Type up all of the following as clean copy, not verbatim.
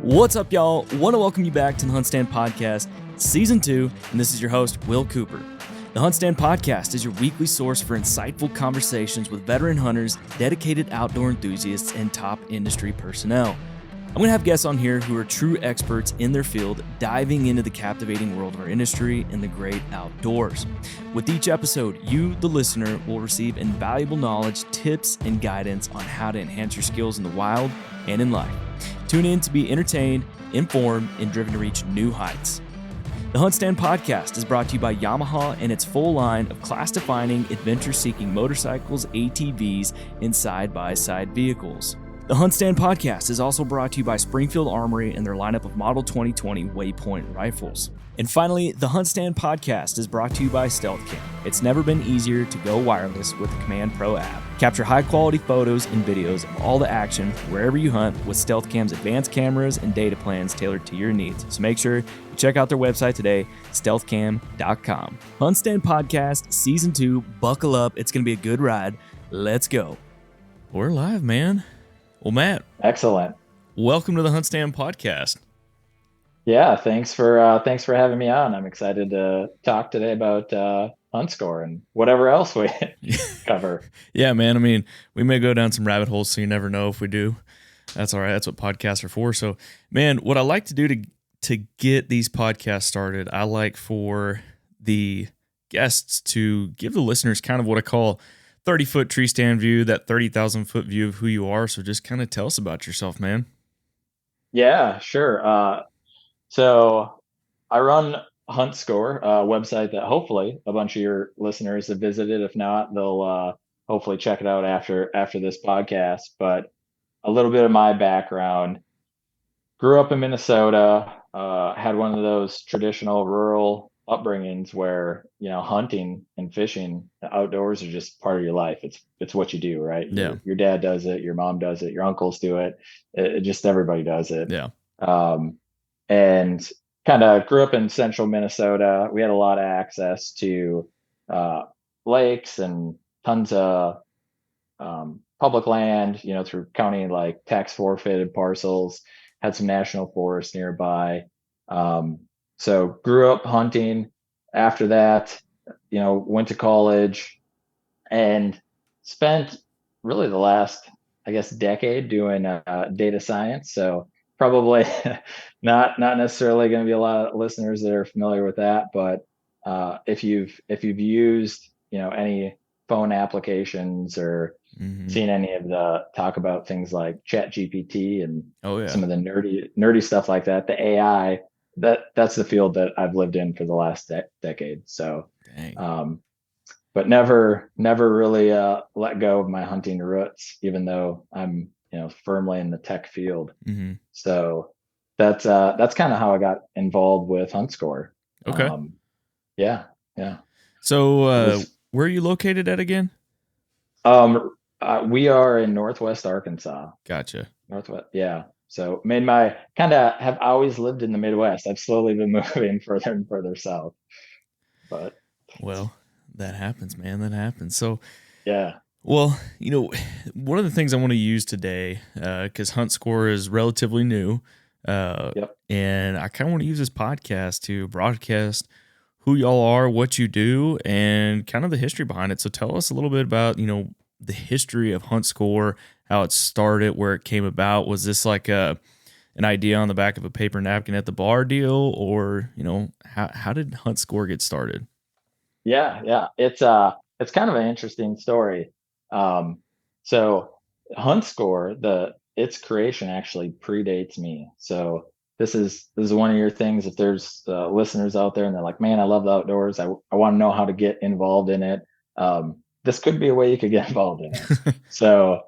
What's up, y'all? Want to welcome you back to the HuntStand Podcast, Season 2, and this is your host, Will Cooper. The HuntStand Podcast is your weekly source for insightful conversations with veteran hunters, dedicated outdoor enthusiasts, and top industry personnel. I'm going to have guests on here who are true experts in their field, diving into the captivating world of our industry and the great outdoors. With each episode, you, the listener, will receive invaluable knowledge, tips, and guidance on how to enhance your skills in the wild and in life. Tune in to be entertained, informed, and driven to reach new heights. The HuntStand Podcast is brought to you by Yamaha and its full line of class-defining, adventure-seeking motorcycles, ATVs, and side-by-side vehicles. The HuntStand Podcast is also brought to you by Springfield Armory and their lineup of Model 2020 Waypoint rifles. And finally, the HuntStand Podcast is brought to you by StealthCam. It's never been easier to go wireless with the Command Pro app. Capture high-quality photos and videos of all the action wherever you hunt with StealthCam's advanced cameras and data plans tailored to your needs. So make sure you check out their website today, stealthcam.com. HuntStand Podcast, Season 2, buckle up. It's going to be a good ride. Let's go. We're live, man. Well, Matt. Excellent. Welcome to the HuntStand Podcast. Yeah, thanks for having me on. I'm excited to talk today about HUNTSCORE and whatever else we cover. Yeah, man. I mean, we may go down some rabbit holes, so you never know if we do. That's all right. That's what podcasts are for. So, man, what I like to do to get these podcasts started, I like for the guests to give the listeners kind of what I call 30-foot tree stand view, that 30,000-foot view of who you are. So just kind of tell us about yourself, man. Yeah, sure. So I run HUNTSCORE, a website that hopefully a bunch of your listeners have visited. If not, they'll hopefully check it out after this podcast. But a little bit of my background: grew up in Minnesota, had one of those traditional rural upbringings where, you know, hunting and fishing, the outdoors are just part of your life. It's what you do, right? Yeah. Your dad does it, your mom does it, your uncles do it. It just everybody does it. Yeah. And kind of grew up in central Minnesota. We had a lot of access to lakes and tons of public land, you know, through county like tax forfeited parcels, had some national forests nearby. So grew up hunting. After that, you know, went to college and spent really the last, I guess, decade doing data science. So probably not necessarily going to be a lot of listeners that are familiar with that, but if you've used, you know, any phone applications or seen any of the talk about things like ChatGPT and some of the nerdy stuff like that, the AI, that's the field that I've lived in for the last decade. So, but never really let go of my hunting roots, even though I'm, you know, firmly in the tech field. So that's kind of how I got involved with HUNTSCORE. Okay. Yeah. So where are you located at again? We are in Northwest Arkansas. Gotcha. Northwest. Yeah. So have always lived in the Midwest. I've slowly been moving further and further south, but well, that happens, man. That happens. So yeah. Well, you know, one of the things I want to use today, because HUNTSCORE is relatively new, and I kind of want to use this podcast to broadcast who y'all are, what you do, and kind of the history behind it. So tell us a little bit about, you know, the history of HUNTSCORE, how it started, where it came about. Was this like an idea on the back of a paper napkin at the bar deal, or, you know, how did HUNTSCORE get started? Yeah. It's kind of an interesting story. So HUNTSCORE, its creation actually predates me. So this is one of your things. If there's listeners out there and they're like, man, I love the outdoors, I want to know how to get involved in it. This could be a way you could get involved in it. So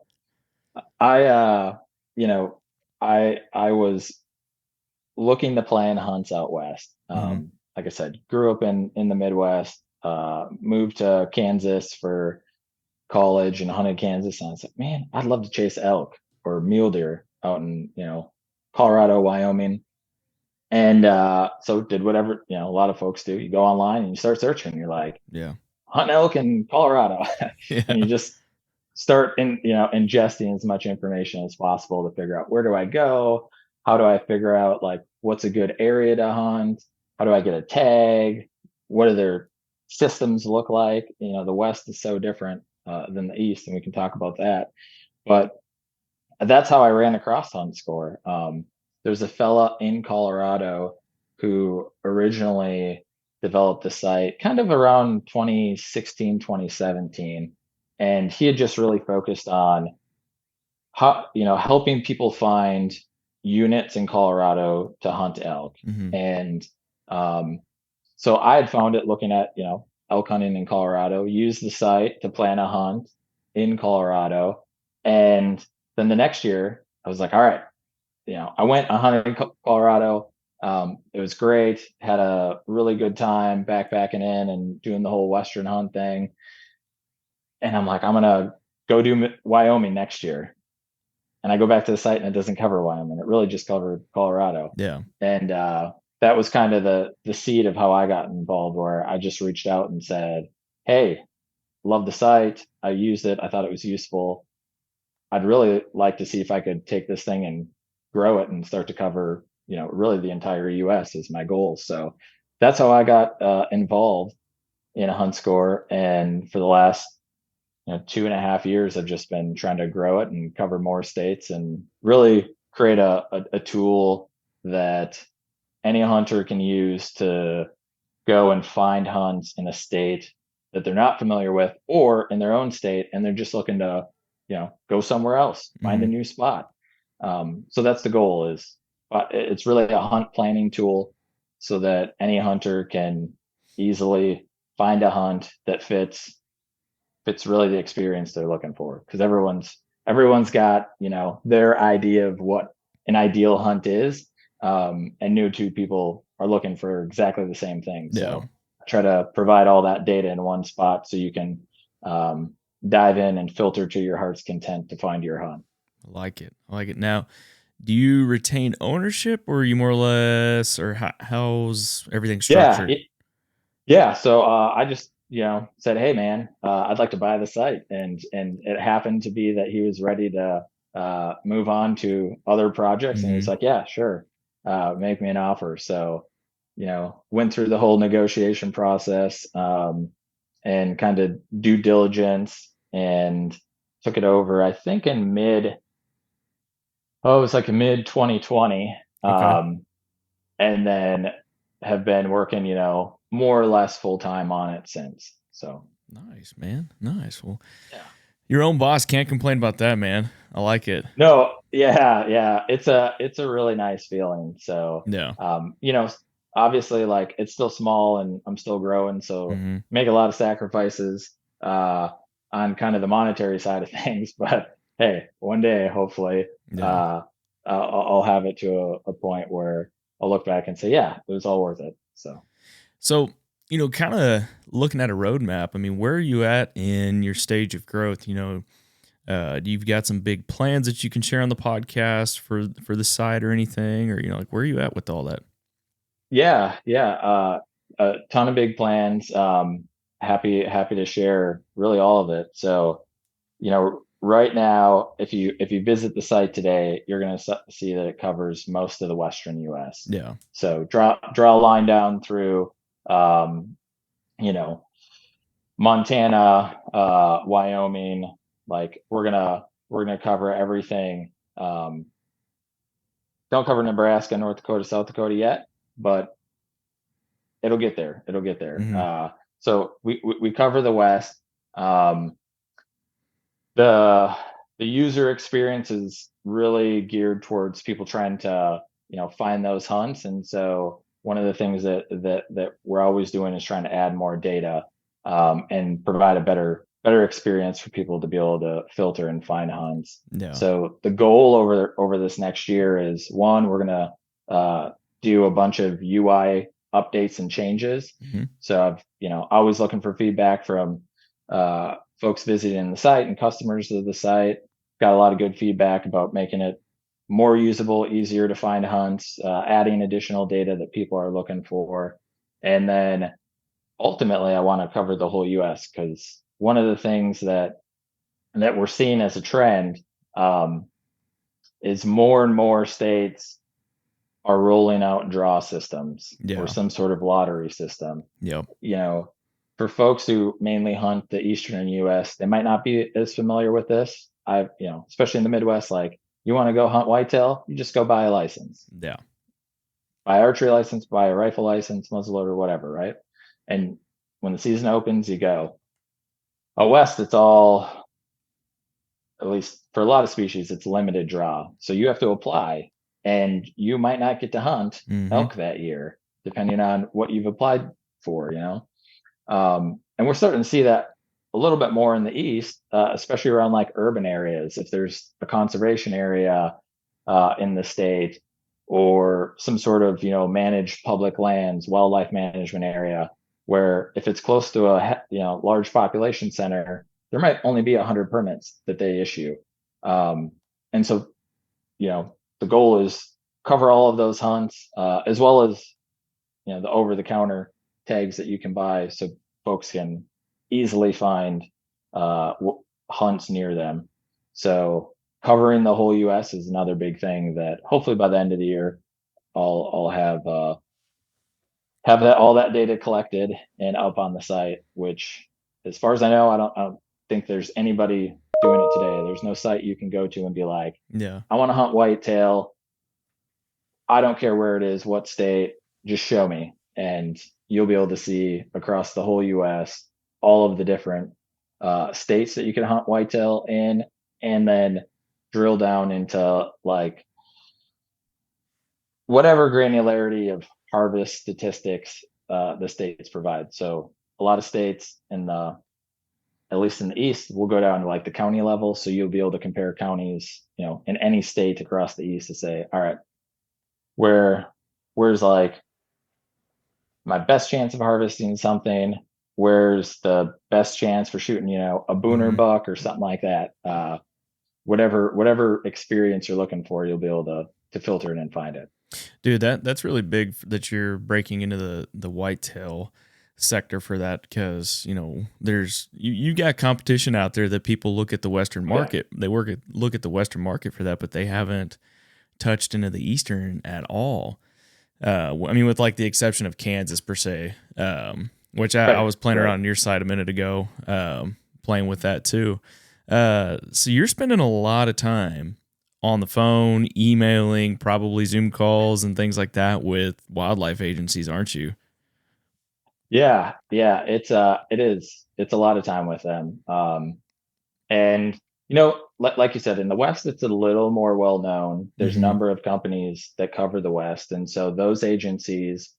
I was looking to plan hunts out west. Like I said, grew up in the Midwest, moved to Kansas for college and hunted Kansas, and I was like, man, I'd love to chase elk or mule deer out in, you know, Colorado, Wyoming. And so did whatever, you know, a lot of folks do. You go online and you start searching. You're like, hunt elk in Colorado. And you just start ingesting as much information as possible to figure out, where do I go? how do I figure out like what's a good area to hunt? How do I get a tag? What do their systems look like? The West is so different than the East, and we can talk about that. But that's how I ran across HuntScore. There's a fella in Colorado who originally developed the site kind of around 2016, 2017. And he had just really focused on helping people find units in Colorado to hunt elk. Mm-hmm. And um, so I had found it looking at, elk hunting in Colorado, used the site to plan a hunt in Colorado. And then the next year, I was like, all right, I went a hunted in Colorado. It was great. Had a really good time backpacking in and doing the whole Western hunt thing. And I'm like, I'm gonna go do Wyoming next year. And I go back to the site and it doesn't cover Wyoming. It really just covered Colorado. Yeah. And that was kind of the seed of how I got involved, where I just reached out and said, hey, love the site. I used it. I thought it was useful. I'd really like to see if I could take this thing and grow it and start to cover, really the entire US is my goal. So that's how I got involved in a HuntScore. And for the last 2.5 years, I've just been trying to grow it and cover more states and really create a tool that any hunter can use to go and find hunts in a state that they're not familiar with or in their own state, and they're just looking to go somewhere else, find a Mm-hmm. new spot. So that's the goal. Is it's really a hunt planning tool so that any hunter can easily find a hunt that fits really the experience they're looking for, because everyone's got their idea of what an ideal hunt is, and no two people are looking for exactly the same thing. Yeah. So I try to provide all that data in one spot so you can dive in and filter to your heart's content to find your hunt. I like it. I like it. Now, do you retain ownership, or are you more or less, or how's everything Yeah, structured? yeah. So I just said, hey man, I'd like to buy the site, and it happened to be that he was ready to move on to other projects, and he was Mm-hmm. like, yeah, sure, make me an offer. So went through the whole negotiation process, and kind of due diligence, and took it over. I think in it was like mid 2020. Okay. And then have been working, more or less full time on it since. So Nice, man. Nice. Well, yeah. your own boss, can't complain about that, man. I like it. No, yeah, yeah. It's a really nice feeling. So Yeah. obviously like it's still small and I'm still growing, so Mm-hmm. make a lot of sacrifices on kind of the monetary side of things. But hey, one day hopefully Yeah. uh I'll have it to a point where I'll look back and say, yeah, it was all worth it. So So, kind of looking at a roadmap, I mean, where are you at in your stage of growth? You've got some big plans that you can share on the podcast for the site or anything, or like where are you at with all that? yeah, yeah, a ton of big plans. Happy to share really all of it. So, right now, if you visit the site today, you're going to see that it covers most of the Western U.S. Yeah. So draw a line down through, um, you know, Montana, Wyoming. Like we're gonna cover everything. Don't cover Nebraska, North Dakota, South Dakota yet, but it'll get there. It'll get there. Mm-hmm. So we cover the West. Um, the the user experience is really geared towards people trying to find those hunts, and so one of the things that we're always doing is trying to add more data, and provide a better experience for people to be able to filter and find hunts. Yeah. So the goal over this next year is, one, we're gonna do a bunch of UI updates and changes. Mm-hmm. So I've always looking for feedback from folks visiting the site and customers of the site. Got a lot of good feedback about making it more usable, easier to find hunts, adding additional data that people are looking for. And then ultimately, I want to cover the whole US, because one of the things that we're seeing as a trend, is more and more states are rolling out draw systems or Yeah. some sort of lottery system. Yep. You know, for folks who mainly hunt the eastern US, they might not be as familiar with this. Especially in the Midwest, like you want to go hunt whitetail, you just go buy a license, Yeah. buy archery license, buy a rifle license, muzzleloader, whatever, right? And when the season opens, you go. Out west, it's all, at least for a lot of species, it's limited draw. So you have to apply, and you might not get to hunt Mm-hmm. elk that year, depending on what you've applied for, you know? And we're starting to see that a little bit more in the east, especially around like urban areas. If there's a conservation area in the state, or some sort of managed public lands, wildlife management area, where if it's close to a large population center, there might only be 100 permits that they issue. And so the goal is cover all of those hunts, as well as the over the counter tags that you can buy, so folks can easily find hunts near them. So covering the whole US is another big thing that hopefully by the end of the year I'll have that all that data collected and up on the site, which as far as I know, I don't think there's anybody doing it today. There's no site you can go to and be like, Yeah. I want to hunt whitetail. I don't care where it is, what state, just show me. And you'll be able to see across the whole US all of the different states that you can hunt whitetail in, and then drill down into like whatever granularity of harvest statistics the states provide. So a lot of states at least in the East, will go down to like the county level. So you'll be able to compare counties, in any state across the East to say, all right, where where's like my best chance of harvesting something, where's the best chance for shooting a booner Mm-hmm. buck or something like that. Whatever experience you're looking for, you'll be able to filter it and find it. Dude, that's really big that you're breaking into the whitetail sector for that, because there's you got competition out there that people look at the Western Yeah. market. They look at the Western market for that, but they haven't touched into the Eastern at all. I mean, with like the exception of Kansas per se, which I was playing around on your side a minute ago, playing with that too. So you're spending a lot of time on the phone, emailing, probably Zoom calls and things like that with wildlife agencies, aren't you? Yeah, it's a lot of time with them. And like you said, in the West, it's a little more well known. There's a Mm-hmm. number of companies that cover the West, and so those agencies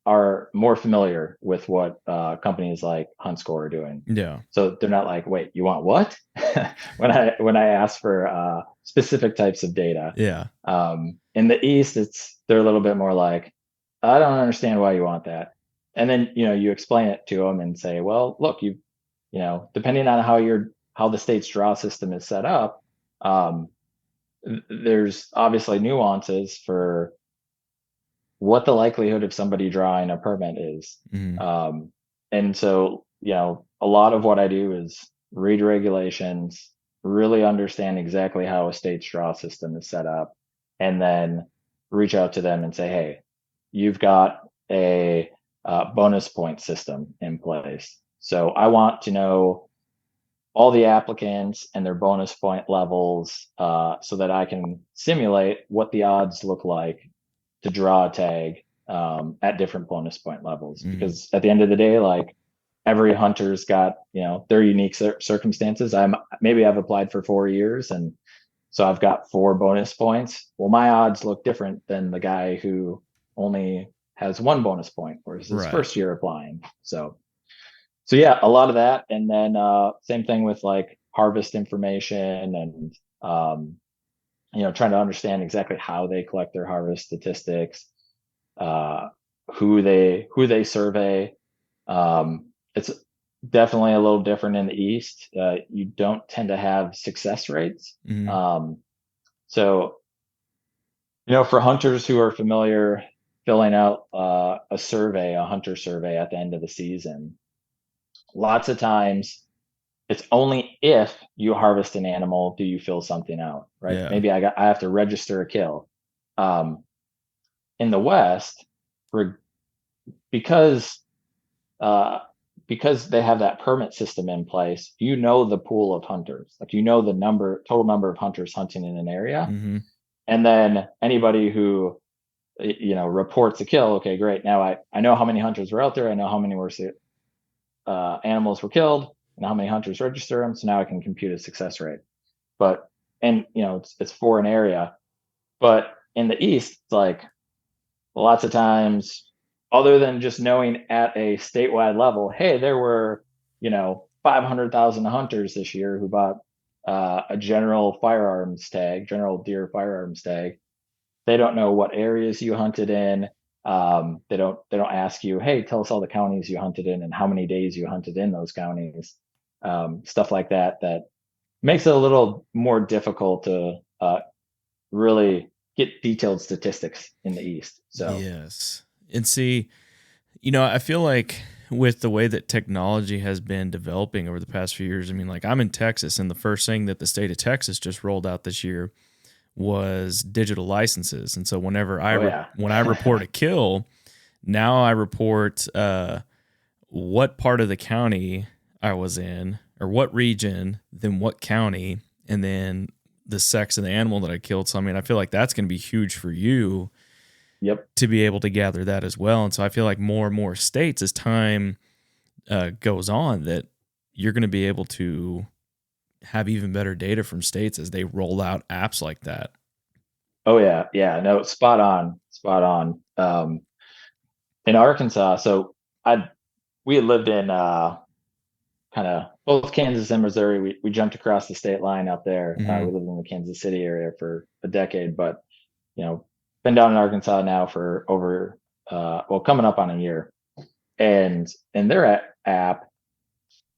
are more familiar with what companies like HUNTSCORE are doing. Yeah. So they're not like, wait, you want what? when I ask for specific types of data. Yeah. In the East, they're a little bit more like, I don't understand why you want that. And then you explain it to them and say, well, look, depending on how the state's draw system is set up, um, there's obviously nuances for what the likelihood of somebody drawing a permit is. Mm-hmm. And so, a lot of what I do is read regulations, really understand exactly how a state's draw system is set up, and then reach out to them and say, hey, you've got a bonus point system in place. So I want to know all the applicants and their bonus point levels, so that I can simulate what the odds look like to draw a tag at different bonus point levels. Mm-hmm. Because at the end of the day, like every hunter's got their unique circumstances. Maybe I've applied for 4 years, and so I've got 4 bonus points. Well, my odds look different than the guy who only has 1 bonus point, or is his Right. first year applying. So yeah, a lot of that. And then same thing with like harvest information, and trying to understand exactly how they collect their harvest statistics, uh, who they survey. It's definitely a little different in the East. You don't tend to have success rates. Mm-hmm. So for hunters who are familiar, filling out a hunter survey at the end of the season, lots of times it's only if you harvest an animal do you fill something out, right? Yeah. Maybe I have to register a kill. Um, in the West, because uh, because they have that permit system in place, the pool of hunters, like the total number of hunters hunting in an area, Mm-hmm. and then anybody who reports a kill. Okay, great. Now I know how many hunters were out there. I know how many animals were killed and how many hunters register them. So now I can compute a success rate. But it's for an area. But in the East, it's like lots of times, other than just knowing at a statewide level, hey, there were 500,000 hunters this year who bought a general deer firearms tag. They don't know what areas you hunted in. They don't ask you, hey, tell us all the counties you hunted in and how many days you hunted in those counties. Stuff like that makes it a little more difficult to really get detailed statistics in the East. So Yes. And see, I feel like with the way that technology has been developing over the past few years, I mean, like I'm in Texas, and the first thing that the state of Texas just rolled out this year was digital licenses. And so whenever when I report a kill, now I report what part of the county I was in, or what region, then what county, and then the sex of the animal that I killed. So I mean, I feel like that's going to be huge for you. Yep. To be able to gather that as well. And so I feel like more and more states, as time goes on, that you're going to be able to have even better data from states as they roll out apps like that. Oh yeah. Yeah. No, spot on. Spot on. In Arkansas, so we had lived in kind of both Kansas and Missouri. We jumped across the state line out there. Mm-hmm. We lived in the Kansas City area for a decade, but been down in Arkansas now for over coming up on a year. And in their app,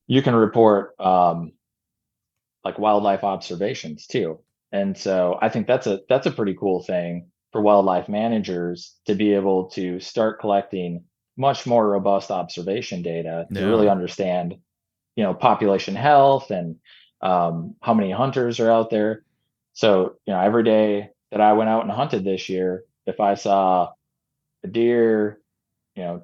you can report like wildlife observations too. And so I think that's a pretty cool thing for wildlife managers to be able to start collecting much more robust observation data to really understand, population health and how many hunters are out there. So, every day that I went out and hunted this year, if I saw a deer,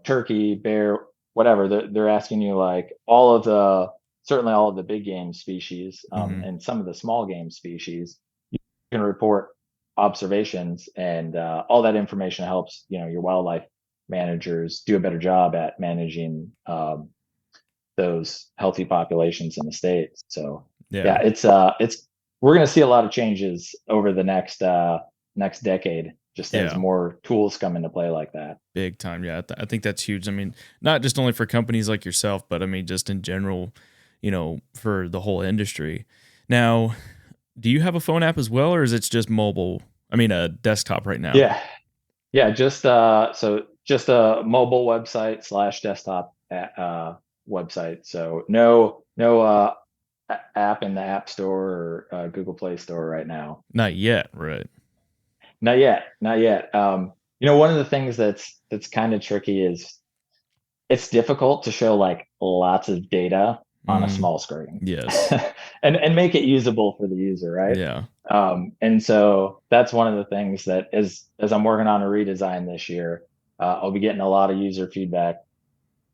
turkey, bear, whatever, they're asking you like certainly all of the big game species, and some of the small game species. You can report observations, and all that information helps, your wildlife managers do a better job at managing those healthy populations in the state. So yeah, it's we're going to see a lot of changes over the next decade, just as more tools come into play like that. Big time. Yeah. I think that's huge. I mean, not just only for companies like yourself, but I mean, just in general, for the whole industry. Now, do you have a phone app as well, or is it just mobile? I mean, a desktop right now? Yeah. Just a mobile website / desktop website. So no app in the App Store or Google Play Store right now. Not yet, right? Not yet. One of the things that's kind of tricky is it's difficult to show like lots of data on a small screen. Yes. and make it usable for the user, right? Yeah. And so that's one of the things that as I'm working on a redesign this year, I'll be getting a lot of user feedback,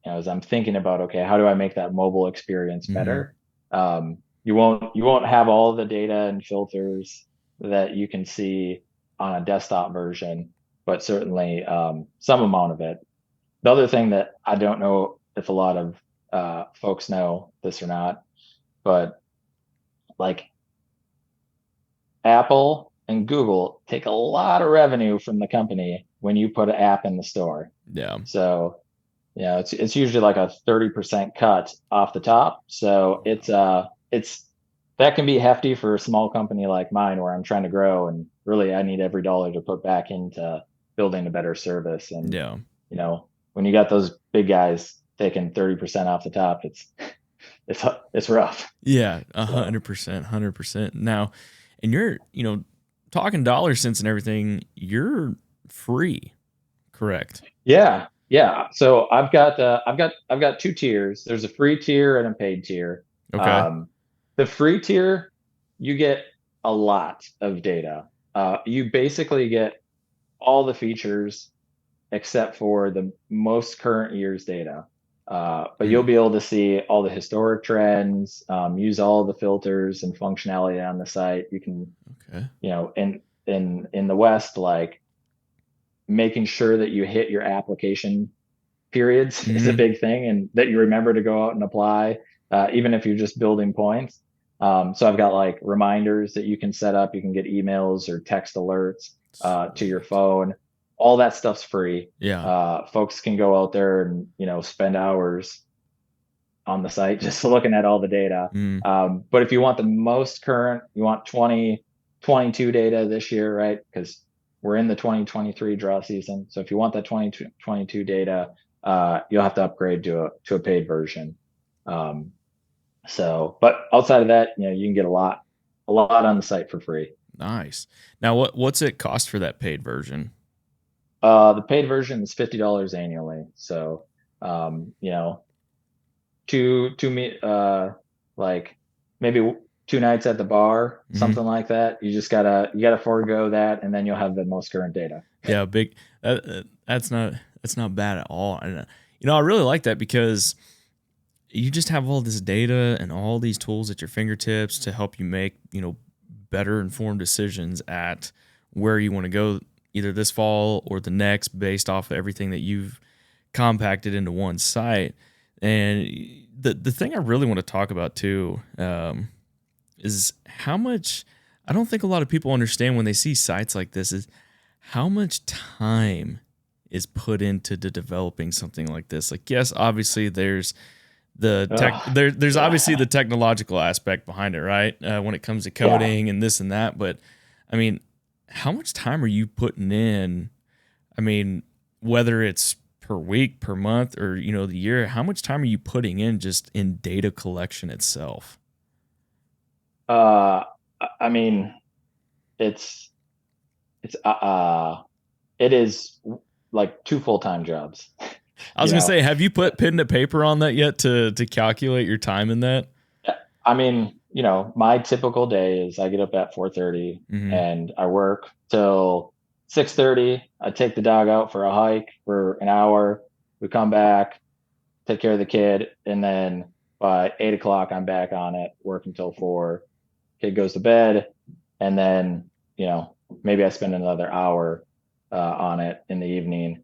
as I'm thinking about, okay, how do I make that mobile experience better? You won't have all the data and filters that you can see on a desktop version, but certainly some amount of it. The other thing that I don't know if a lot of folks know this or not, but like Apple and Google take a lot of revenue from the company when you put an app in the store. Yeah. So it's usually like a 30% cut off the top. So it's that can be hefty for a small company like mine, where I'm trying to grow, and really I need every dollar to put back into building a better service. And when you got those big guys taking 30% off the top, it's rough. Yeah, 100%. Now, and you're talking dollar cents and everything, you're free, correct? Yeah. So I've got two tiers. There's a free tier and a paid tier. Okay. The free tier, you get a lot of data. You basically get all the features except for the most current year's data. But you'll Mm, be able to see all the historic trends, use all the filters and functionality on the site. You can, okay. in the West, like making sure that you hit your application periods is a Hmm. big thing, and that you remember to go out and apply, even if you're just building points. So I've got like reminders that you can set up. You can get emails or text alerts to your Sweet. phone. All that stuff's free. Yeah. Folks can go out there and spend hours on the site just looking at all the data. Mm, But if you want the most current, you want 2022 data this year, right? Because we're in the 2023 draw season. So if you want that 2022 data, you'll have to upgrade to a paid version. Um, but outside of that, you can get a lot on the site for free. nice. Now, what's it cost for that paid version? The paid version is $50 annually. So, you know, two me like maybe 2 nights at the bar, Hmm. something like that. You gotta forego that, and then you'll have the most current data. Yeah, big. That's not bad at all. And I really like that because you just have all this data and all these tools at your fingertips to help you make better informed decisions at where you want to go either this fall or the next based off of everything that you've compacted into one site. And the thing I really want to talk about too, is how much I don't think a lot of people understand when they see sites like this is how much time is put into developing something like this. Like, yes, obviously there's Ugh, there's obviously yeah. the technological aspect behind it, right? When it comes to Yeah. coding and this and that, but I mean, how much time are you putting in? I mean, whether it's per week, per month, or the year, how much time are you putting in just in data collection itself? Uh, I mean, it's it's it is like two full-time jobs. I was You gonna know, say, have you put pen to paper on that yet to calculate your time in that? I mean, my typical day is I get up at 4:30 Mm-hmm. and I work till 6:30. I take the dog out for a hike for an hour. We come back, take care of the kid, and then by 8 o'clock I'm back on it, work until 4. Kid goes to bed, and then maybe I spend another hour on it in the evening.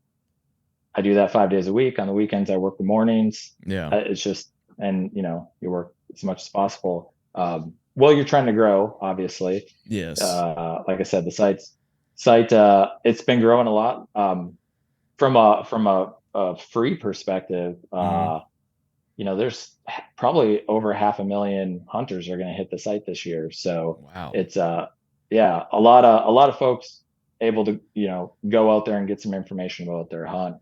I do that 5 days a week. On the weekends, I work the mornings. Yeah. It's just, and you work as much as possible. Well, you're trying to grow, obviously. Yes. Like I said, the site, it's been growing a lot. From a free perspective, Mm-hmm. there's probably over 500,000 hunters are going to hit the site this year. So Wow. it's yeah, a lot of folks able to go out there and get some information about their hunt.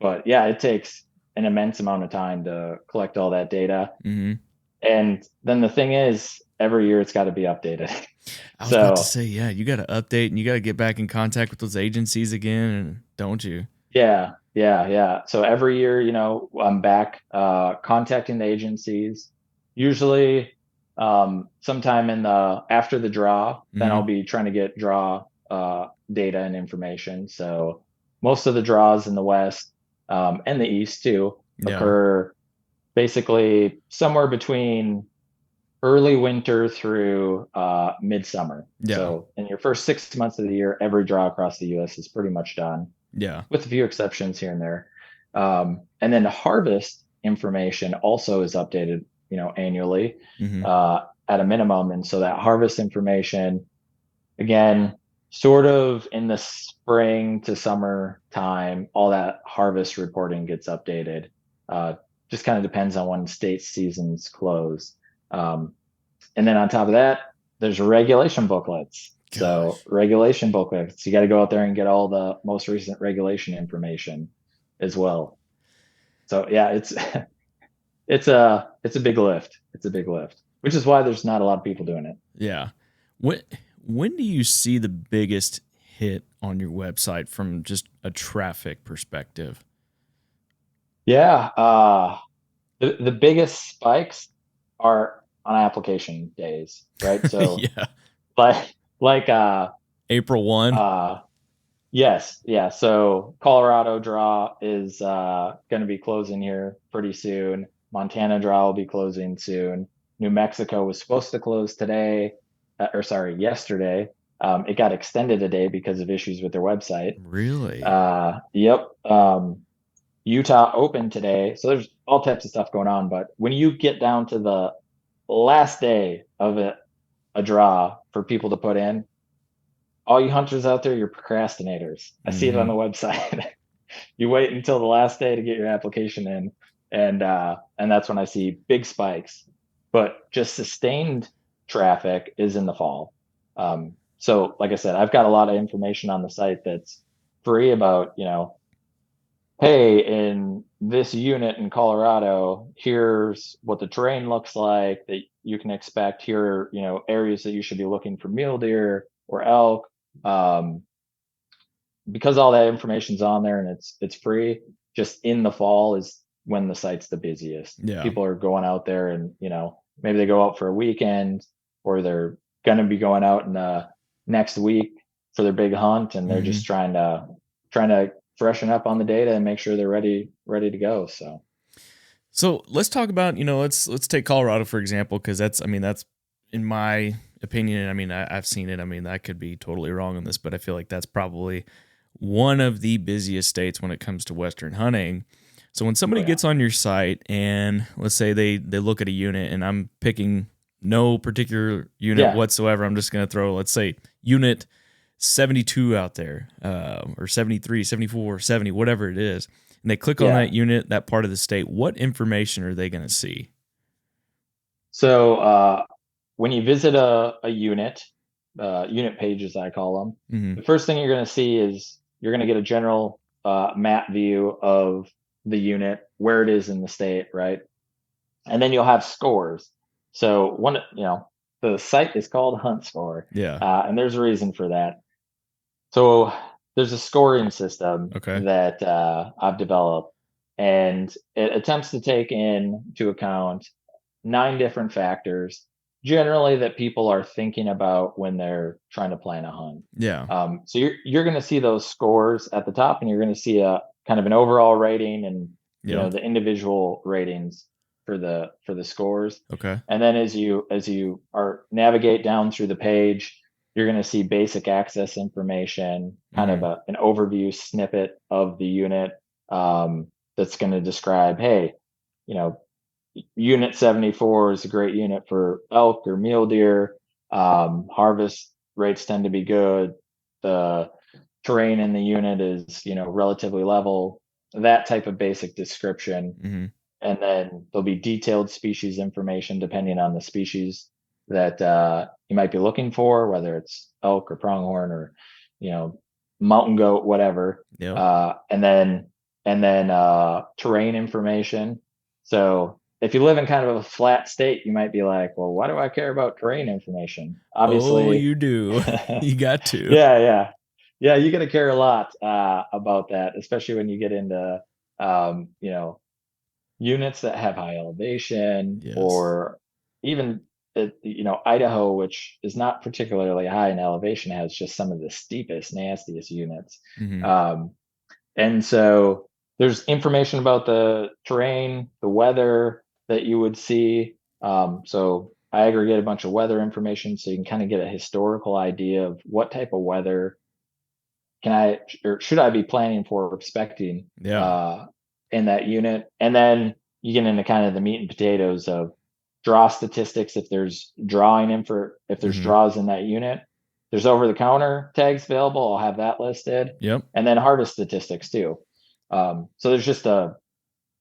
But yeah, it takes an immense amount of time to collect all that data. Mm-hmm. And then the thing is, every year it's got to be updated. I was about to So say, yeah, you got to update and you got to get back in contact with those agencies again, and don't you? yeah, yeah, yeah. So every year, I'm back contacting the agencies. Usually, sometime in the after the draw, then I'll Mm-hmm. be trying to get draw data and information. So most of the draws in the West, and the East too, Yeah. occur basically somewhere between early winter through midsummer. Yeah. So in your first 6 months of the year, every draw across the U.S. is pretty much done, Yeah. with a few exceptions here and there. And then the harvest information also is updated, annually, Mm-hmm. at a minimum. And so that harvest information, again, sort of in the spring to summer time, all that harvest reporting gets updated. Uh, just kind of depends on when state seasons close. Um, and then on top of that, there's regulation booklets. So Gosh. regulation booklets, you got to go out there and get all the most recent regulation information as well. So yeah, it's a big lift. It's a big lift, which is why there's not a lot of people doing it. Yeah. When when do you see the biggest hit on your website from just a traffic perspective? Yeah, the biggest spikes are on application days, right? So Yeah. like like April 1. uh Yes, yeah. So Colorado draw is going to be closing here pretty soon. Montana draw will be closing soon. New Mexico was supposed to close today, or sorry, yesterday. It got extended a day because of issues with their website. Really? Yep. Utah opened today, so there's all types of stuff going on. But when you get down to the last day of a draw for people to put in, all you hunters out there, you're procrastinators. I see it on Hmm. the website. You wait until the last day to get your application in, and that's when I see big spikes. But just sustained traffic is in the fall. So like I said, I've got a lot of information on the site that's free about, hey, in this unit in Colorado, here's what the terrain looks like that you can expect. Here are, areas that you should be looking for mule deer or elk. Um, because all that information's on there and it's free, just in the fall is when the site's the busiest. Yeah. People are going out there and, maybe they go out for a weekend or they're going to be going out in next week for their big hunt and they're Hmm. just trying to freshen up on the data and make sure they're ready to go. So So let's talk about, let's take Colorado for example, because that's in my opinion. I mean, I've seen it. I mean, I could be totally wrong on this, but I feel like that's probably one of the busiest states when it comes to Western hunting. So when oh somebody yeah. gets on your site and let's say they look at a unit, and I'm picking no particular unit Yeah. whatsoever. I'm just going to throw, let's say, unit 72 out there, or 73, 74, 70, whatever it is, and they click on Yeah. that unit, that part of the state, what information are they going to see? So when you visit a unit, unit page as I call them, Mm-hmm. the first thing you're going to see is you're going to get a general map view of the unit, where it is in the state, right? And then you'll have scores. So the site is called HUNTSCORE, Yeah. and there's a reason for that. So there's a scoring system Okay. that I've developed, and it attempts to take into account 9 different factors, generally that people are thinking about when they're trying to plan a hunt. Yeah. So you're going to see those scores at the top, and you're going to see a kind of an overall rating, and Yeah. the individual ratings for the scores. Okay. And then as you are navigate down through the page, you're going to see basic access information, kind of Mm-hmm. an overview snippet of the unit, that's going to describe, hey, you know, Unit 74 is a great unit for elk or mule deer. Harvest rates tend to be good. The terrain in the unit is, relatively level. That type of basic description. Mm-hmm. And then there'll be detailed species information depending on the species that you might be looking for, whether it's elk or pronghorn or, you know, mountain goat, whatever. Yep. And then terrain information. So if you live in kind of a flat state, you might be like, well, why do I care about terrain information? Oh, Obviously, you do. You got to. yeah, yeah, yeah. You got to care a lot about that, especially when you get into, you know, units that have high elevation, Yes. or even Idaho, which is not particularly high in elevation, has just some of the steepest, nastiest units. Mm-hmm. Um, and so there's information about the terrain, the weather that you would see. So I aggregate a bunch of weather information so you can kind of get a historical idea of what type of weather can I or should I be planning for or expecting Yeah. in that unit. And then you get into kind of the meat and potatoes of draw statistics. If there's if there's Mm-hmm. draws in that unit, there's over the counter tags available. I'll have that listed, Yep. and then harvest statistics too. So there's a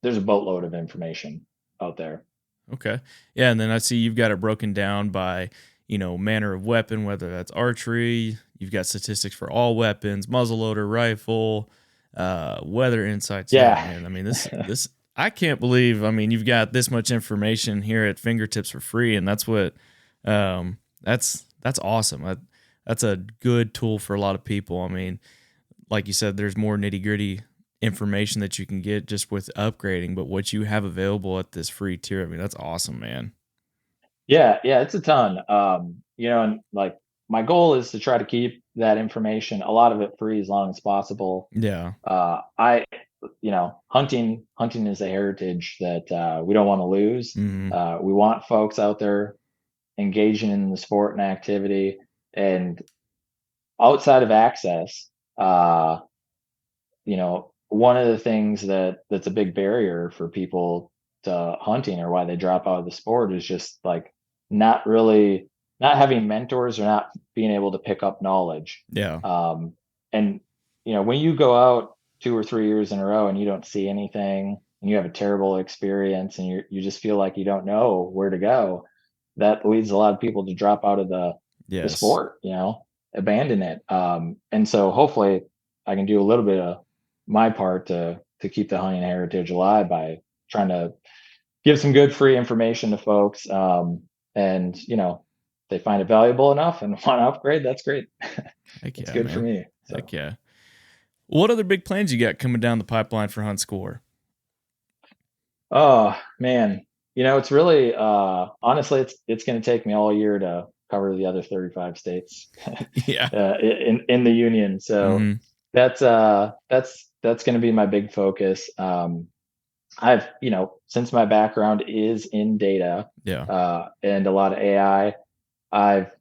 boatload of information out there. Okay. Yeah, and then I see you've got it broken down by, manner of weapon, whether that's archery. You've got statistics for all weapons, muzzleloader, rifle, weather insights. Yeah, Yeah. man. I mean, this I can't believe. I mean, you've got this much information here at fingertips for free, and that's what, that's awesome. That's a good tool for a lot of people. I mean, like you said, there's more nitty gritty information that you can get just with upgrading, but what you have available at this free tier, I mean, that's awesome, man. Yeah, yeah, it's a ton. And like my goal is to try to keep that information, a lot of it free as long as possible. Yeah. I, hunting is a heritage that we don't want to lose. Hmm. We want folks out there engaging in the sport and activity, and outside of access. Uh, one of the things that's a big barrier for people to hunting, or why they drop out of the sport, is just like not really not having mentors, or not being able to pick up knowledge. Yeah. And when you go out 2 or 3 years in a row and you don't see anything, and you have a terrible experience, and you just feel like you don't know where to go, that leads a lot of people to drop out of the Yes. sport, abandon it. And so hopefully I can do a little bit of my part to keep the hunting heritage alive by trying to give some good free information to folks. And they find it valuable enough and want to upgrade, that's great. Heck It's yeah, good for man. me. Heck So, yeah. What other big plans you got coming down the pipeline for HuntScore? oh man, it's really honestly, it's going to take me all year to cover the other 35 states Yeah. in the union. So Hmm. that's going to be my big focus. I've, since my background is in data, Yeah. and a lot of AI, I've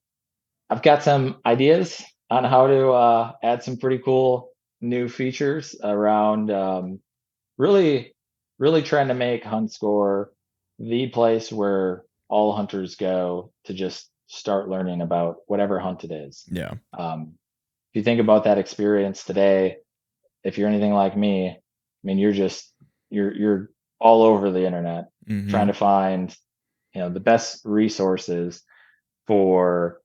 I've got some ideas on how to add some pretty cool new features around, really, really trying to make HuntScore the place where all hunters go to just start learning about whatever hunt it is. Yeah. If you think about that experience today, if you're anything like me, I mean, you're all over the internet trying Hmm. to find, the best resources for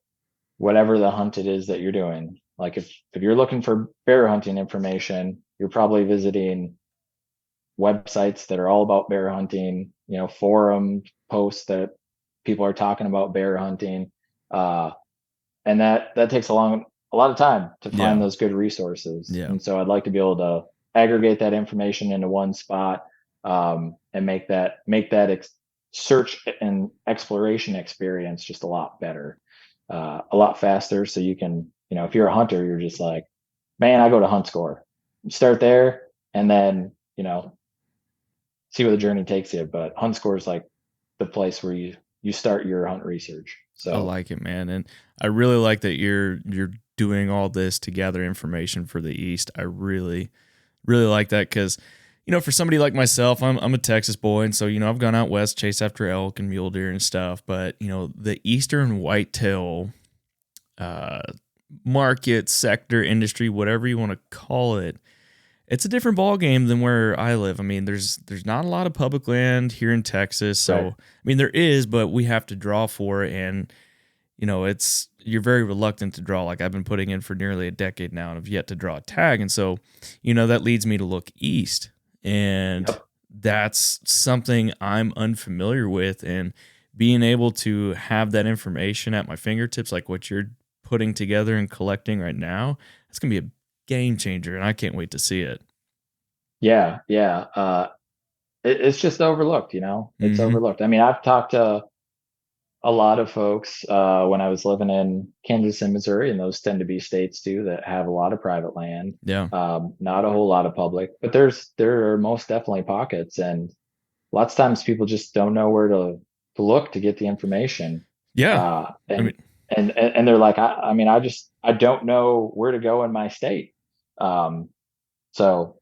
whatever the hunt it is that you're doing. Like if you're looking for bear hunting information, you're probably visiting websites that are all about bear hunting, forum posts that people are talking about bear hunting. Uh, and that takes a lot of time to find Yeah. those good resources. Yeah. And so I'd like to be able to aggregate that information into one spot, and make that search and exploration experience just a lot better, a lot faster. So you can, if you're a hunter, you're just like, man, I go to HuntScore. Start there, and then see where the journey takes you. But HuntScore is like the place where you start your hunt research. I So like it, man. And I really like that you're doing all this to gather information for the East. I really, really like that because, for somebody like myself, I'm a Texas boy. And so, I've gone out west, chased after elk and mule deer and stuff. But, the Eastern whitetail uh, market, sector, industry, whatever you want to call it, it's a different ball game than where I live. I mean, there's not a lot of public land here in Texas, so right. I mean there is, but we have to draw for it, and it's you're very reluctant to draw. Like I've been putting in for nearly a decade now, and have yet to draw a tag, and so that leads me to look east, and Yep. that's something I'm unfamiliar with, and being able to have that information at my fingertips, like what you're putting together and collecting right now, that's gonna be a game changer, and I can't wait to see it. Yeah. Yeah. It's just overlooked, it's Mm-hmm. overlooked. I mean, I've talked to a lot of folks when I was living in Kansas and Missouri, and those tend to be states too that have a lot of private land, Yeah. not a whole lot of public, but there are most definitely pockets, and lots of times people just don't know where to look to get the information. Yeah. Uh, I mean, and and they're like, I mean, I don't know where to go in my state. Um, so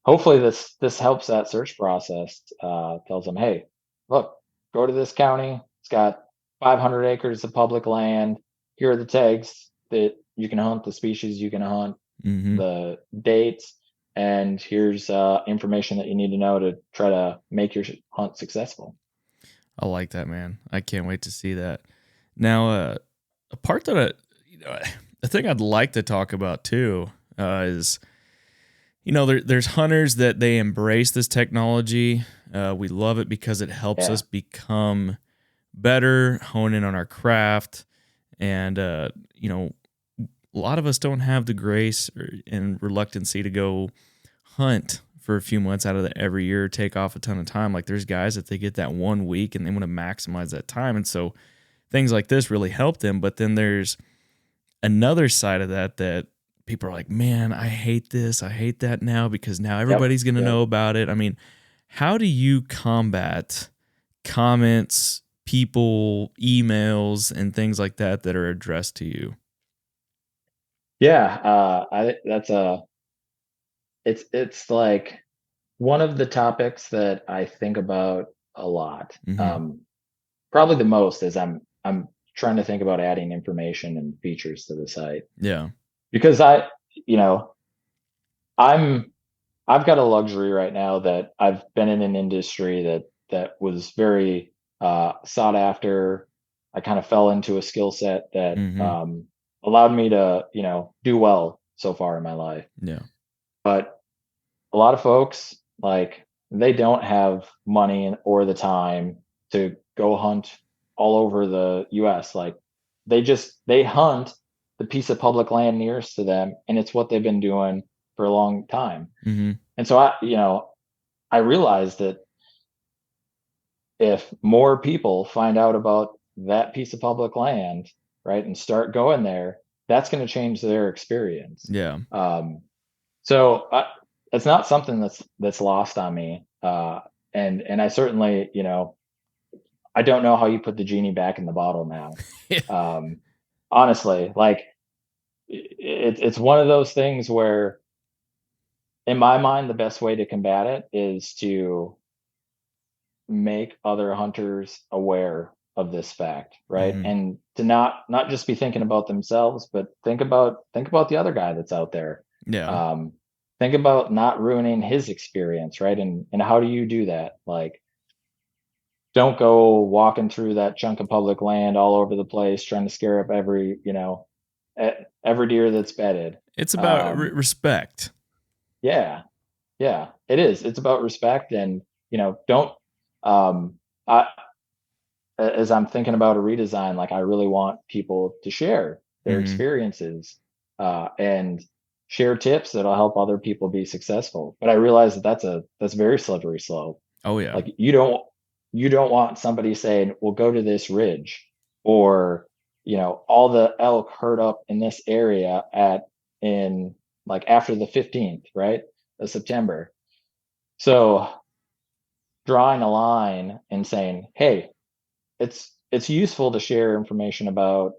hopefully this helps that search process. Tells them, hey, look, go to this county. It's got 500 acres of public land. Here are the tags that you can hunt, the species you can hunt, mm-hmm. the dates, and here's information that you need to know to try to make your hunt successful. I like that, man. I can't wait to see that. Now, a part that a thing I'd like to talk about too is, there's hunters that they embrace this technology. We love it because it helps Yeah, us become better, hone in on our craft, and a lot of us don't have the grace and reluctancy to go hunt for a few months out of every year, take off a ton of time. Like there's guys that they get that 1 week and they want to maximize that time. And so things like this really help them. But then there's another side of that people are like, man, I hate this, I hate that now because now everybody's going to know about it. I mean, how do you combat comments, people, emails, and things like that are addressed to you? Yeah, it's like one of the topics that I think about a lot. Mm-hmm. Probably the most is I'm trying to think about adding information and features to the site Yeah. because you know, I'm I've got a luxury right now that I've been in an industry that was very sought after. I kind of fell into a skill set that Mm-hmm. allowed me to, do well so far in my life. Yeah. But a lot of folks, like, they don't have money or the time to go hunt all over the US. Like, they hunt the piece of public land nearest to them, and it's what they've been doing for a long time. Mm-hmm. And so I realized that if more people find out about that piece of public land, right, and start going there, that's going to change their experience. Yeah. So it's not something that's lost on me. And I certainly, I don't know how you put the genie back in the bottle now. Um, Honestly, like it's one of those things where, in my mind, the best way to combat it is to make other hunters aware of this fact, right? Mm-hmm. And to not just be thinking about themselves, but think about the other guy that's out there. Yeah. Um, think about not ruining his experience, right? And how do you do that? Like, don't go walking through that chunk of public land all over the place trying to scare up every deer that's bedded. It's about Um, respect. yeah, yeah, it is. It's about respect, and don't. I as I'm thinking about a redesign, like, I really want people to share their Mm-hmm. experiences and share tips that'll help other people be successful. But I realize that that's very slippery slope. Oh yeah. Like, you don't want somebody saying, "Well, go to this ridge," or all the elk herd up in this area in like after the 15th, right, of September. So drawing a line and saying, "Hey, it's useful to share information about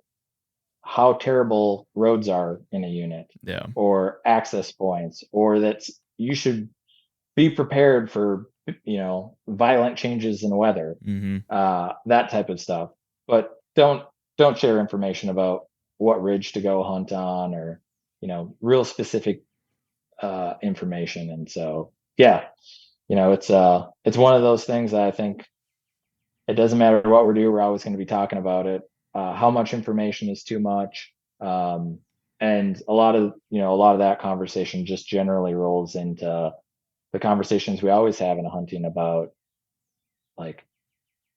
how terrible roads are in a unit Yeah. or access points, or that you should be prepared for violent changes in weather, Mm-hmm. that type of stuff. But don't share information about what ridge to go hunt on, or real specific information. And so, yeah, it's one of those things that I think it doesn't matter what we do, we're always going to be talking about it. How much information is too much? Um, and a lot of that conversation just generally rolls into the conversations we always have in hunting about, like,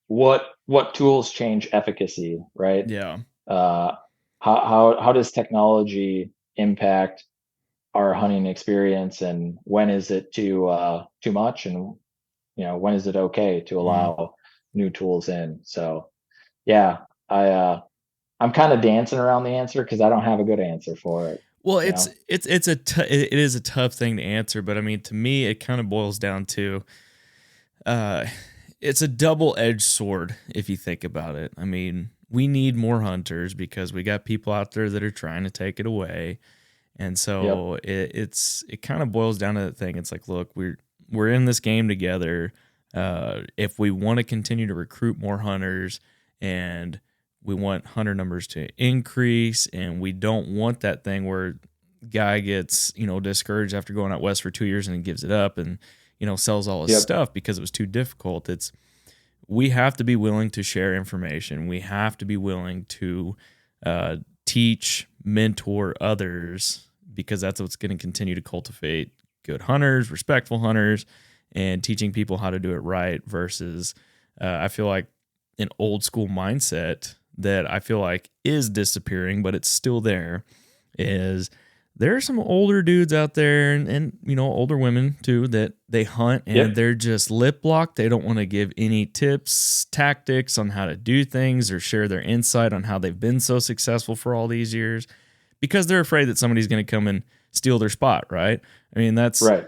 what tools change efficacy, right? Yeah. Uh, how does technology impact our hunting experience, and when is it too much, and when is it okay to Mm-hmm. allow new tools in? So yeah, I'm kind of dancing around the answer because I don't have a good answer for it. Well, You it's know? it's it is a tough thing to answer, but I mean, to me, it kind of boils down to, uh, it's a double-edged sword if you think about it. I mean, we need more hunters because we got people out there that are trying to take it away, and Yep. so it kind of boils down to the thing. It's like, look, we're in this game together. If we want to continue to recruit more hunters and we want hunter numbers to increase, and we don't want that thing where guy gets discouraged after going out west for 2 years and he gives it up and sells all his Yep. stuff because it was too difficult. We have to be willing to share information. We have to be willing to teach, mentor others, because that's what's going to continue to cultivate good hunters, respectful hunters, and teaching people how to do it right versus I feel like an old school mindset that I feel like is disappearing, but it's still there, is there are some older dudes out there and older women too that they hunt and Yep. they're just lip locked. They don't want to give any tips, tactics on how to do things or share their insight on how they've been so successful for all these years. because they're afraid that somebody's going to come and steal their spot, right? I mean, that's Right.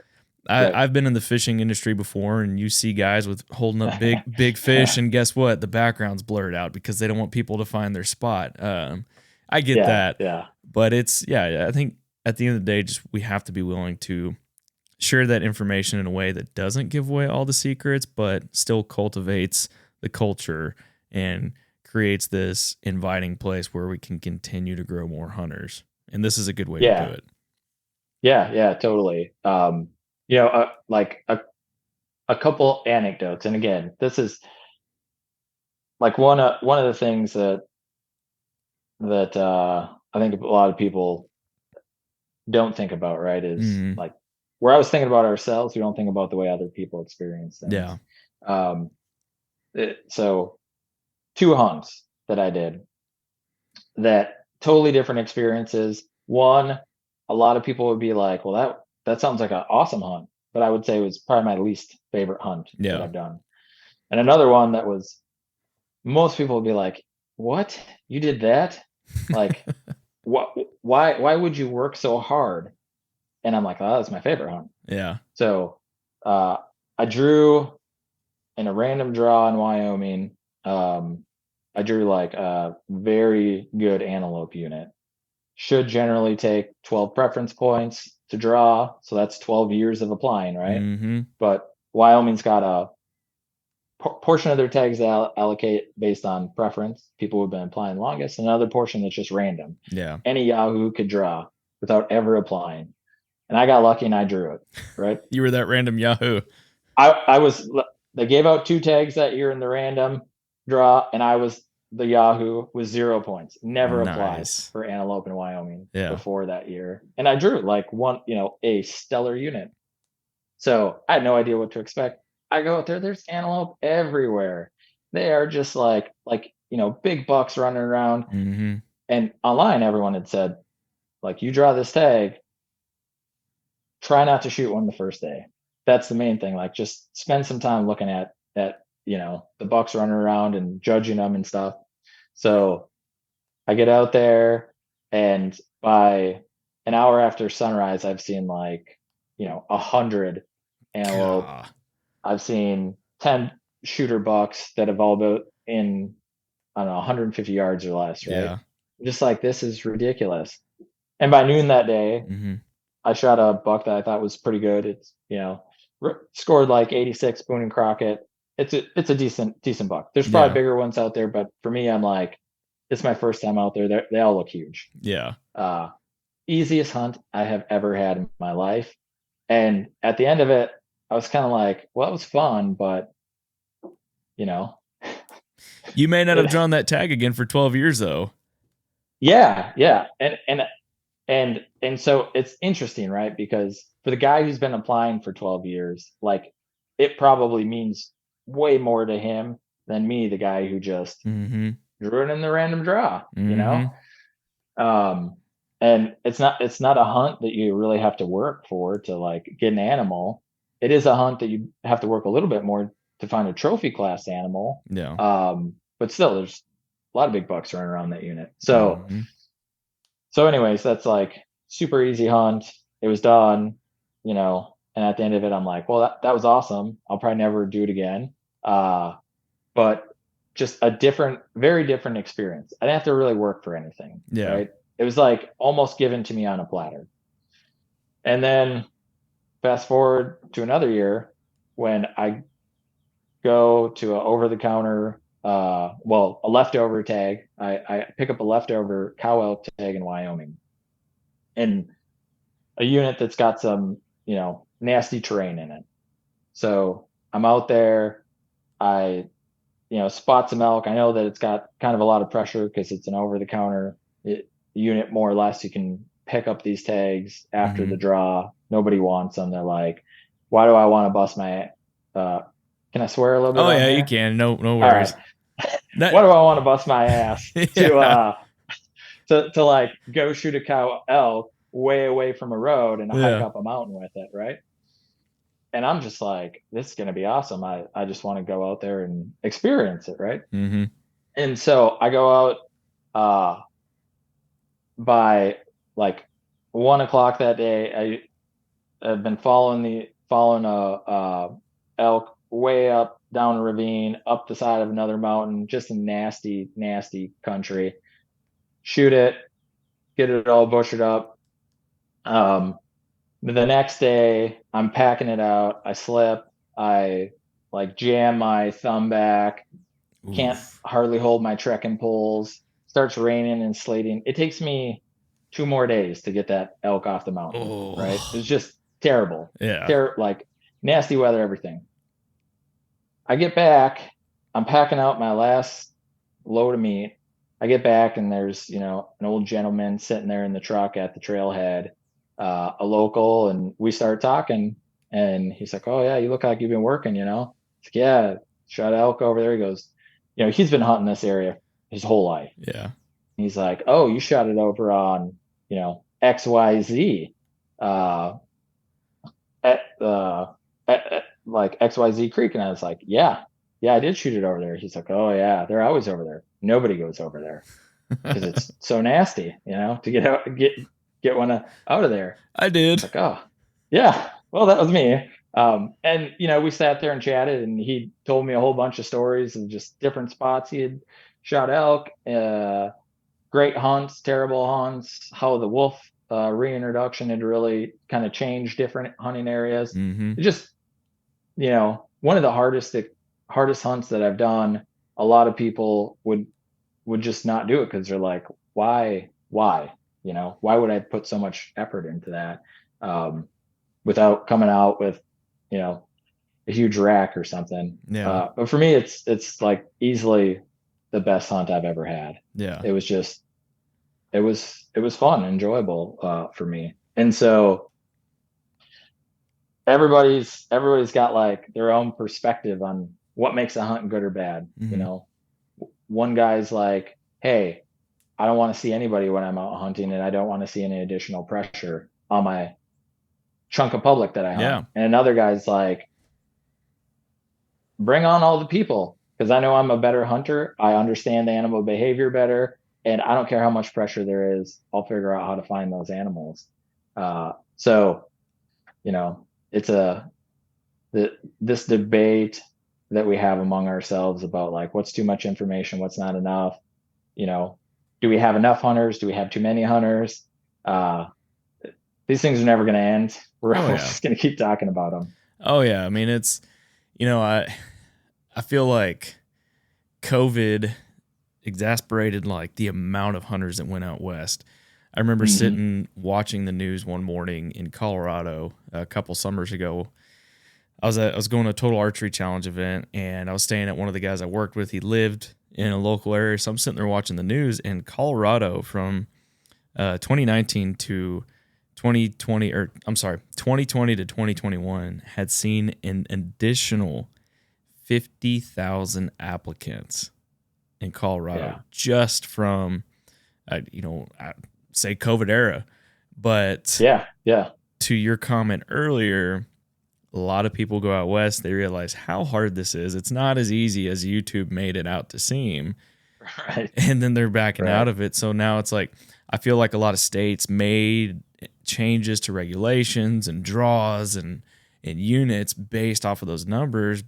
I've been in the fishing industry before, and you see guys with holding up big fish, and guess what? The background's blurred out because they don't want people to find their spot. I get that, but it's I think at the end of the day, just we have to be willing to share that information in a way that doesn't give away all the secrets, but still cultivates the culture and creates this inviting place where we can continue to grow more hunters. And this is a good way to do it. Yeah, totally. Like a couple anecdotes, and again, this is like one of the things that I think a lot of people don't think about, right? Is like where I was thinking about ourselves, we don't think about the way other people experience things. Yeah. So 2 hunts that I did that totally different experiences. One, a lot of people would be like, well, that sounds like an awesome hunt, but I would say it was probably my least favorite hunt that I've done. And another one that was, most people would be like, what? You did that? Like, why would you work so hard? And I'm like, oh, that's my favorite hunt. Yeah. So I drew in a random draw in Wyoming. I drew like a very good antelope unit. Should generally take 12 preference points to draw. So that's 12 years of applying, right? But Wyoming's got a portion of their tags allocate based on preference. People who've been applying longest, and another portion that's just random. Yeah. Any Yahoo could draw without ever applying. And I got lucky and I drew it, right? You were that random Yahoo. They gave out 2 tags that year in the random draw, and I was the Yahoo with 0 points. Never applied for antelope in Wyoming before that year. And I drew like a stellar unit. So I had no idea what to expect. I go out there, there's antelope everywhere. They are just like big bucks running around. And online, everyone had said, like, you draw this tag, try not to shoot one the first day. That's the main thing. Like, just spend some time looking at the bucks running around and judging them and stuff. So I get out there, and by an hour after sunrise, I've seen 100 antelope. I've seen 10 shooter bucks that have all been in, I don't know, 150 yards or less, right? Yeah. Just like, this is ridiculous. And by noon that day, I shot a buck that I thought was pretty good. It's, scored like 86 Boone and Crockett. It's a decent buck. There's probably bigger ones out there, but for me, I'm like, it's my first time out there. They all look huge. Yeah. Easiest hunt I have ever had in my life. And at the end of it, I was kind of like, well, it was fun, but you may not have drawn that tag again for 12 years though. Yeah. And so it's interesting, right? Because for the guy who's been applying for 12 years, like, it probably means way more to him than me, the guy who just drew it in the random draw, and it's not a hunt that you really have to work for to like get an animal. It is a hunt that you have to work a little bit more to find a trophy class animal. Yeah. But still, there's a lot of big bucks running around that unit. So anyways, that's like super easy hunt. It was done, and at the end of it, I'm like, well, that was awesome. I'll probably never do it again. But just a very different experience. I didn't have to really work for anything. Yeah. Right. It was like almost given to me on a platter. And then fast forward to another year when I go to a over-the-counter, a leftover tag. I pick up a leftover cow elk tag in Wyoming, and a unit that's got some, nasty terrain in it. So I'm out there, I, spot some elk. I know that it's got kind of a lot of pressure because it's an over-the-counter unit, more or less. You can pick up these tags after the draw. Nobody wants them. They're like, why do I want to bust my, can I swear a little bit? Oh yeah, you can. No worries. Right. What do I want to bust my ass to like go shoot a cow elk way away from a road and hike up a mountain with it, right? And I'm just like, this is gonna be awesome. I just want to go out there and experience it, right? And so I go out by like 1 o'clock that day, I've been following a elk way up down a ravine, up the side of another mountain, just a nasty, nasty country. Shoot it, get it all butchered up. The next day, I'm packing it out. I slip. I like jam my thumb back. Can't Oof. hardly hold my trekking poles. Starts raining and sleeting. It takes me 2 more days to get that elk off the mountain. Right? Oh. It's just terrible. Yeah. Like nasty weather, everything. I get back. I'm packing out my last load of meat. I get back and there's, an old gentleman sitting there in the truck at the trailhead, a local, and we start talking. And he's like, "Oh yeah, you look like you've been working, you know?" It's like, "Yeah, shot elk over there." He goes, he's been hunting this area his whole life. Yeah. He's like, "Oh, you shot it over on, XYZ, at like XYZ Creek." And I was like, "Yeah, I did shoot it over there." He's like, "Oh yeah, they're always over there. Nobody goes over there because it's so nasty, to get one out of there." I did. Like, "Oh yeah, well that was me." And we sat there and chatted, and he told me a whole bunch of stories of just different spots he had shot elk, great hunts, terrible hunts, how the wolf reintroduction had really kind of changed different hunting areas. Mm-hmm. It just, one of the hardest hunts that I've done. A lot of people would just not do it because they're like, why, why would I put so much effort into that without coming out with, a huge rack or something. Yeah. But for me, it's like easily the best hunt I've ever had. Yeah. It was just, it was fun, enjoyable for me. And so everybody's got like their own perspective on what makes a hunt good or bad. Mm-hmm. One guy's like, "Hey, I don't want to see anybody when I'm out hunting, and I don't want to see any additional pressure on my chunk of public that I hunt." Yeah. And another guy's like, "Bring on all the people, because I know I'm a better hunter. I understand animal behavior better, and I don't care how much pressure there is. I'll figure out how to find those animals." So, it's this debate that we have among ourselves about like what's too much information, what's not enough. Do we have enough hunters? Do we have too many hunters? These things are never going to end. We're just going to keep talking about them. Oh yeah. I mean, it's, I feel like COVID exasperated like the amount of hunters that went out west. I remember sitting watching the news one morning in Colorado a couple summers ago. I was going to a Total Archery Challenge event, and I was staying at one of the guys I worked with. He lived in a local area, so I'm sitting there watching the news. And Colorado from 2019 to 2020 to 2021 had seen an additional 50,000 applicants in Colorado just from say COVID era. But to your comment earlier, a lot of people go out west, they realize how hard this is. It's not as easy as YouTube made it out to seem. Right. And then they're backing out of it. So now it's like, I feel like a lot of states made changes to regulations and draws and units based off of those numbers,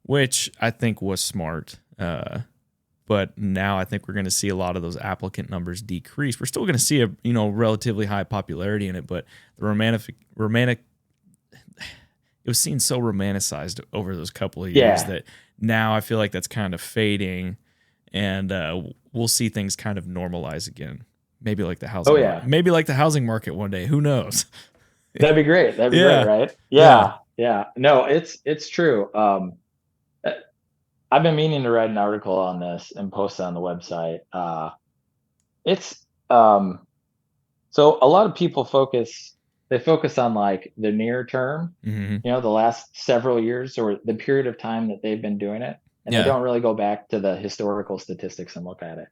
which I think was smart. But now I think we're going to see a lot of those applicant numbers decrease. We're still going to see a relatively high popularity in it, but the romantic it was seen so romanticized over those couple of years that now I feel like that's kind of fading, and we'll see things kind of normalize again. Maybe like the housing market. Maybe like the housing market one day. Who knows? That'd be great. That'd be great, right? Yeah. No, it's true. I've been meaning to write an article on this and post it on the website. It's so a lot of people focus on like the near term, the last several years or the period of time that they've been doing it. And they don't really go back to the historical statistics and look at it.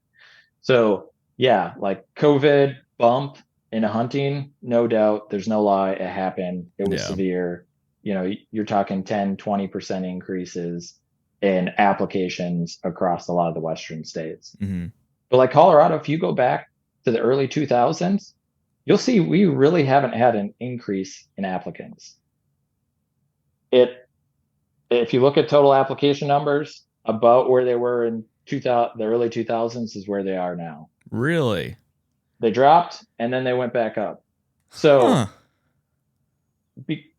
So like COVID bump in hunting, no doubt, there's no lie, it happened. It was severe. You're talking 10, 20% increases in applications across a lot of the Western states. But like Colorado, if you go back to the early 2000s, you'll see we really haven't had an increase in applicants. If you look at total application numbers, about where they were in the early 2000s is where they are now. Really? They dropped and then they went back up. Huh. So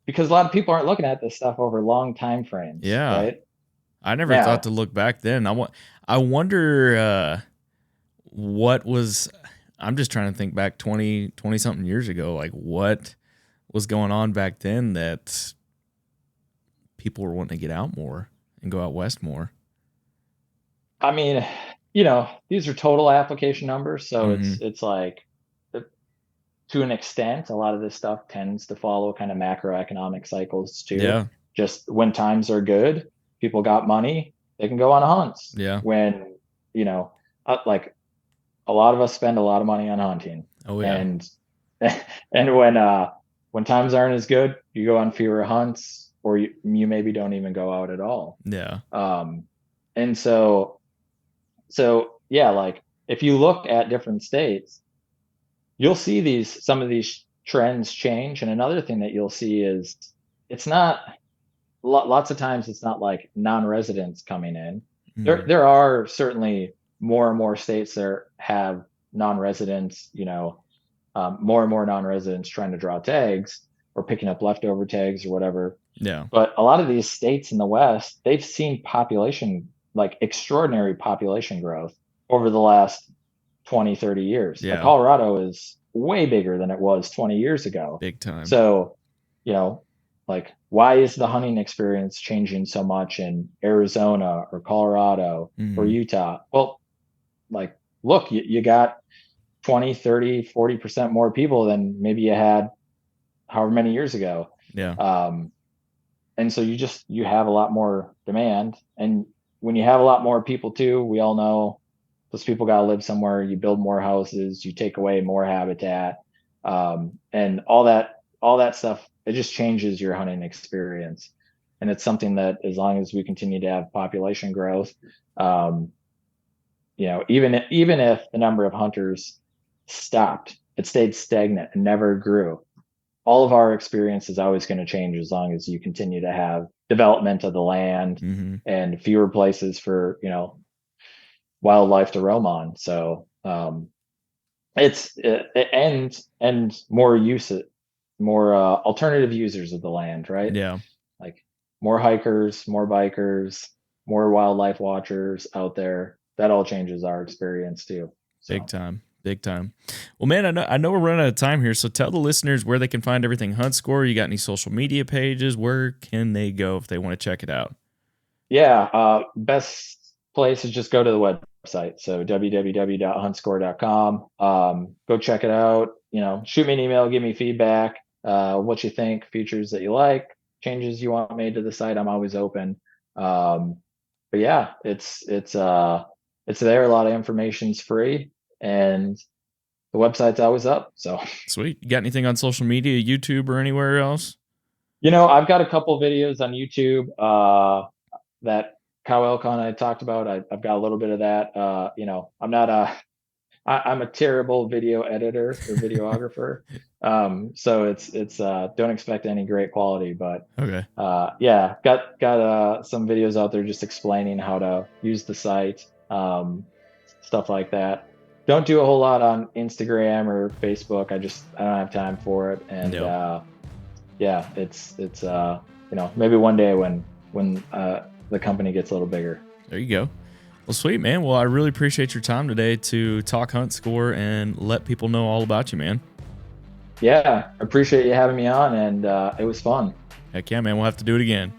because a lot of people aren't looking at this stuff over long time frames, Yeah. right? I never thought to look back then. I wonder what was. I'm just trying to think back 20 something years ago. Like what was going on back then that people were wanting to get out more and go out west more. I mean, these are total application numbers, so it's like, to an extent, a lot of this stuff tends to follow kind of macroeconomic cycles too. Yeah. Just when times are good, people got money, they can go on hunts. Yeah. When, like a lot of us spend a lot of money on hunting. Oh yeah. And when times aren't as good, you go on fewer hunts, or you maybe don't even go out at all. Yeah. And so yeah, like if you look at different states, you'll see some of these trends change. And another thing that you'll see is it's not lots of times it's not like non-residents coming in. There are certainly more and more states that have non-residents, more and more non-residents trying to draw tags or picking up leftover tags or whatever. Yeah. But a lot of these states in the West, they've seen extraordinary population growth over the last 20, 30 years. Yeah. Like Colorado is way bigger than it was 20 years ago. Big time. So, like, why is the hunting experience changing so much in Arizona or Colorado or Utah? Well, like, look, you got 20, 30, 40% more people than maybe you had however many years ago. Yeah. And so you have a lot more demand. And when you have a lot more people too, we all know those people got to live somewhere. You build more houses, you take away more habitat, and all that stuff. It just changes your hunting experience. And it's something that, as long as we continue to have population growth, even if the number of hunters stopped, it stayed stagnant and never grew, all of our experience is always going to change as long as you continue to have development of the land and fewer places for, wildlife to roam on. So and more alternative users of the land, right? Yeah. Like more hikers, more bikers, more wildlife watchers out there. That all changes our experience too. So. Big time. Well, man, I know we're running out of time here, so tell the listeners where they can find everything HuntScore. You got any social media pages? Where can they go if they want to check it out? Yeah, best place is just go to the website. So www.huntscore.com. Go check it out. Shoot me an email, give me feedback, what you think, features that you like, changes you want made to the site. I'm always open. But yeah, it's there. A lot of information's free. And the website's always up. So sweet. You got anything on social media, YouTube or anywhere else? I've got a couple videos on YouTube that cow elk hunt I talked about. I've got a little bit of that. I'm not I'm a terrible video editor or videographer. So it's don't expect any great quality, but okay. Yeah, got some videos out there just explaining how to use the site, stuff like that. Don't do a whole lot on Instagram or Facebook. I don't have time for it. And yeah, it's maybe one day when the company gets a little bigger. There you go. Well, sweet, man. Well, I really appreciate your time today to talk HuntScore and let people know all about you, man. Yeah, I appreciate you having me on, and it was fun. Heck yeah, man. We'll have to do it again.